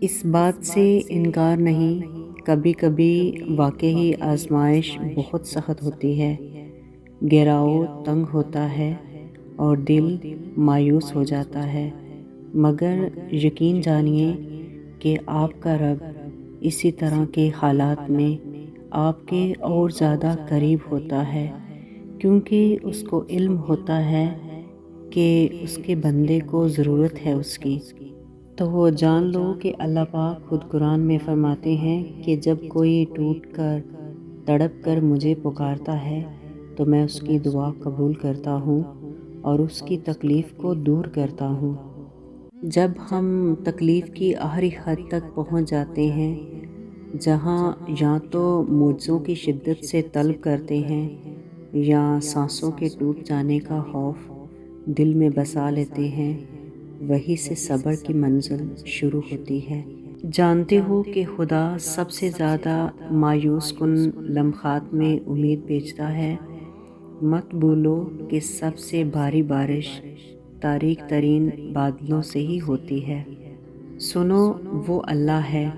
اس بات سے انکار نہیں، کبھی کبھی واقعی آزمائش بہت سخت ہوتی ہے، گہراؤ تنگ ہوتا ہے اور دل مایوس ہو جاتا ہے، مگر یقین جانیے کہ آپ کا رب اسی طرح کے حالات میں آپ کے اور زیادہ قریب ہوتا ہے، کیونکہ اس کو علم ہوتا ہے کہ اس کے بندے کو ضرورت ہے اس کی۔ تو وہ جان لو کہ اللہ پاک خود قرآن میں فرماتے ہیں کہ جب کوئی ٹوٹ کر تڑپ کر مجھے پکارتا ہے تو میں اس کی دعا قبول کرتا ہوں اور اس کی تکلیف کو دور کرتا ہوں۔ جب ہم تکلیف کی آخری حد تک پہنچ جاتے ہیں، جہاں یا تو معجزوں کی شدت سے طلب کرتے ہیں یا سانسوں کے ٹوٹ جانے کا خوف دل میں بسا لیتے ہیں، وہیں سے صبر کی منزل شروع ہوتی ہے۔ جانتے ہو کہ خدا سب سے زیادہ مایوس کن لمحات میں امید بھیجتا ہے؟ مت بھولو کہ سب سے بھاری بارش تاریک ترین بادلوں سے ہی ہوتی ہے۔ سنو، وہ اللہ ہے،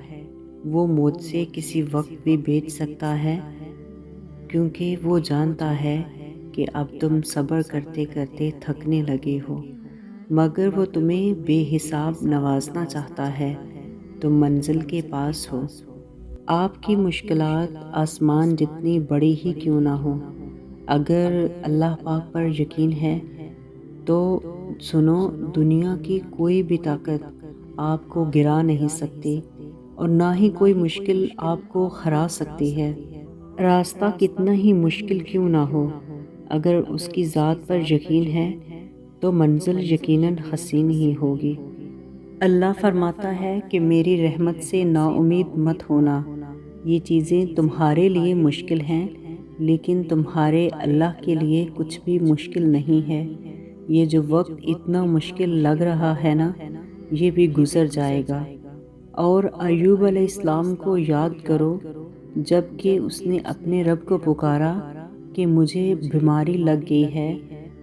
وہ معجزے کسی وقت بھی بھیج سکتا ہے، کیونکہ وہ جانتا ہے کہ اب تم صبر کرتے کرتے تھکنے لگے ہو، مگر وہ تمہیں بے حساب نوازنا چاہتا ہے، تم منزل کے پاس ہو۔ آپ کی مشکلات آسمان جتنی بڑی ہی کیوں نہ ہو، اگر اللہ پاک پر یقین ہے تو سنو، دنیا کی کوئی بھی طاقت آپ کو گرا نہیں سکتی اور نہ ہی کوئی مشکل آپ کو ہرا سکتی ہے۔ راستہ کتنا ہی مشکل کیوں نہ ہو، اگر اس کی ذات پر یقین ہے تو منزل یقیناً حسین ہی ہوگی۔ اللہ فرماتا ہے کہ میری رحمت سے نا امید مت ہونا، یہ چیزیں تمہارے لیے مشکل ہیں، لیکن تمہارے اللہ کے لیے کچھ بھی مشکل نہیں ہے۔ یہ جو وقت اتنا مشکل لگ رہا ہے نا، یہ بھی گزر جائے گا۔ اور ایوب علیہ السلام کو یاد کرو، جب کہ اس نے اپنے رب کو پکارا کہ مجھے بیماری لگ گئی ہے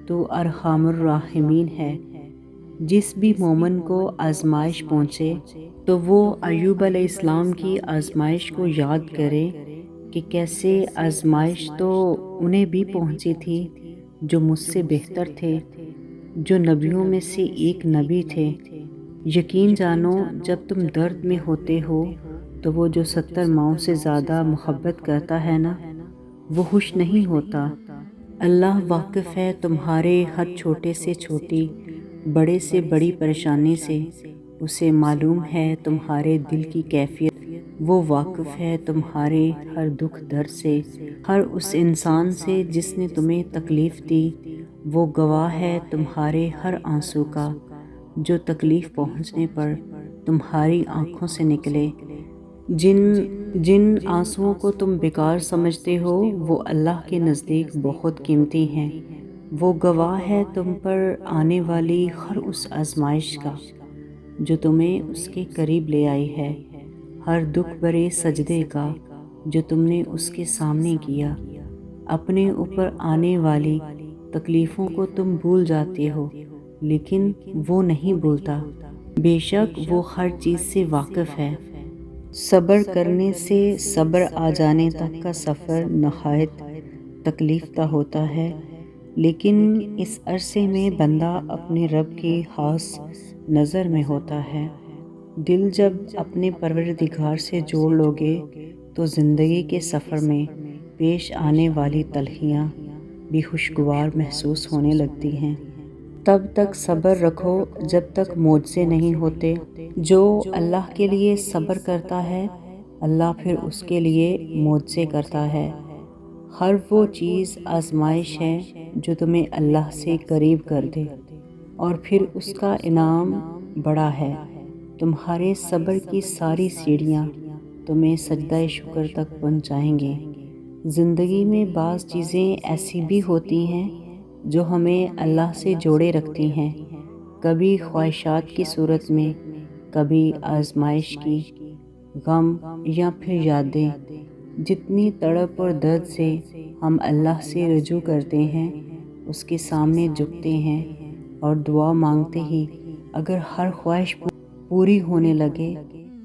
تو ارحم الراحمین ہے۔ جس بھی مومن کو آزمائش پہنچے تو وہ ایوب علیہ السلام کی آزمائش کو یاد کرے کہ کیسے آزمائش تو انہیں بھی پہنچی تھی جو مجھ سے بہتر تھے، جو نبیوں میں سے ایک نبی تھے۔ یقین جانو، جب تم درد میں ہوتے ہو تو وہ جو 70 ماؤں سے زیادہ محبت کرتا ہے نا، وہ خوش نہیں ہوتا۔ اللہ واقف ہے تمہارے ہر چھوٹے سے چھوٹی، بڑے سے بڑی پریشانی سے، اسے معلوم ہے تمہارے دل کی کیفیت، وہ واقف ہے تمہارے ہر دکھ درد سے، ہر اس انسان سے جس نے تمہیں تکلیف دی، وہ گواہ ہے تمہارے ہر آنسو کا، جو تکلیف پہنچنے پر تمہاری آنکھوں سے نکلے۔ جن آنسوؤں کو تم بیکار سمجھتے ہو، وہ اللہ کے نزدیک بہت قیمتی ہیں۔ وہ گواہ ہے تم پر آنے والی ہر اس آزمائش کا جو تمہیں اس کے قریب لے آئی ہے، ہر دکھ بھرے سجدے کا جو تم نے اس کے سامنے کیا۔ اپنے اوپر آنے والی تکلیفوں کو تم بھول جاتے ہو، لیکن وہ نہیں بھولتا، بے شک وہ ہر چیز سے واقف ہے۔ صبر کرنے سے صبر آ جانے تک کا سفر نہایت تکلیف دہ ہوتا ہے، لیکن اس عرصے میں بندہ اپنے رب کی خاص نظر میں ہوتا ہے۔ دل جب اپنے پروردگار سے جوڑ لوگے تو زندگی کے سفر میں پیش آنے والی تلخیاں بھی خوشگوار محسوس ہونے لگتی ہیں۔ تب تک صبر رکھو جب تک معجزے نہیں ہوتے۔ جو اللہ کے لیے صبر کرتا ہے، اللہ پھر اس کے لیے معجزے کرتا ہے۔ ہر وہ چیز آزمائش ہے جو تمہیں اللہ سے قریب کر دے، اور پھر اس کا انعام بڑا ہے۔ تمہارے صبر کی ساری سیڑھیاں تمہیں سجدہ شکر تک پہنچائیں گے۔ زندگی میں بعض چیزیں ایسی بھی ہوتی ہیں جو ہمیں اللہ سے جوڑے رکھتی ہیں، کبھی خواہشات کی صورت میں، کبھی آزمائش کی، غم یا پھر یادیں۔ جتنی تڑپ اور درد سے ہم اللہ سے رجوع کرتے ہیں، اس کے سامنے جھکتے ہیں اور دعا مانگتے ہی اگر ہر خواہش پوری ہونے لگے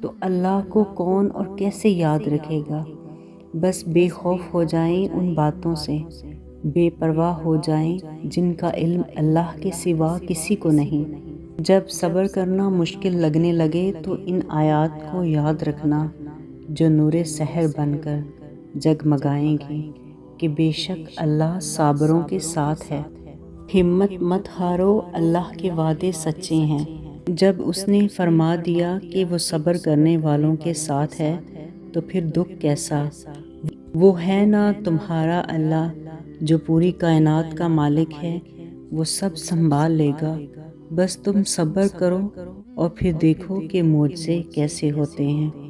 تو اللہ کو کون اور کیسے یاد رکھے گا؟ بس بے خوف ہو جائیں ان باتوں سے، بے پرواہ ہو جائیں جن کا علم اللہ کے سوا کسی کو نہیں۔ جب صبر کرنا مشکل لگنے لگے تو ان آیات کو یاد رکھنا جو نور سحر بن کر جگمگائیں گی کہ بے شک اللہ صابروں کے ساتھ ہے۔ ہمت مت ہارو، اللہ کے وعدے سچے ہیں۔ جب اس نے فرما دیا کہ وہ صبر کرنے والوں کے ساتھ ہے تو پھر دکھ کیسا؟ وہ ہے نا تمہارا اللہ جو پوری کائنات کا مالک ہے، وہ سب سنبھال لے گا۔ بس تم صبر کرو اور پھر دیکھو کہ معجزے کیسے ہوتے ہیں۔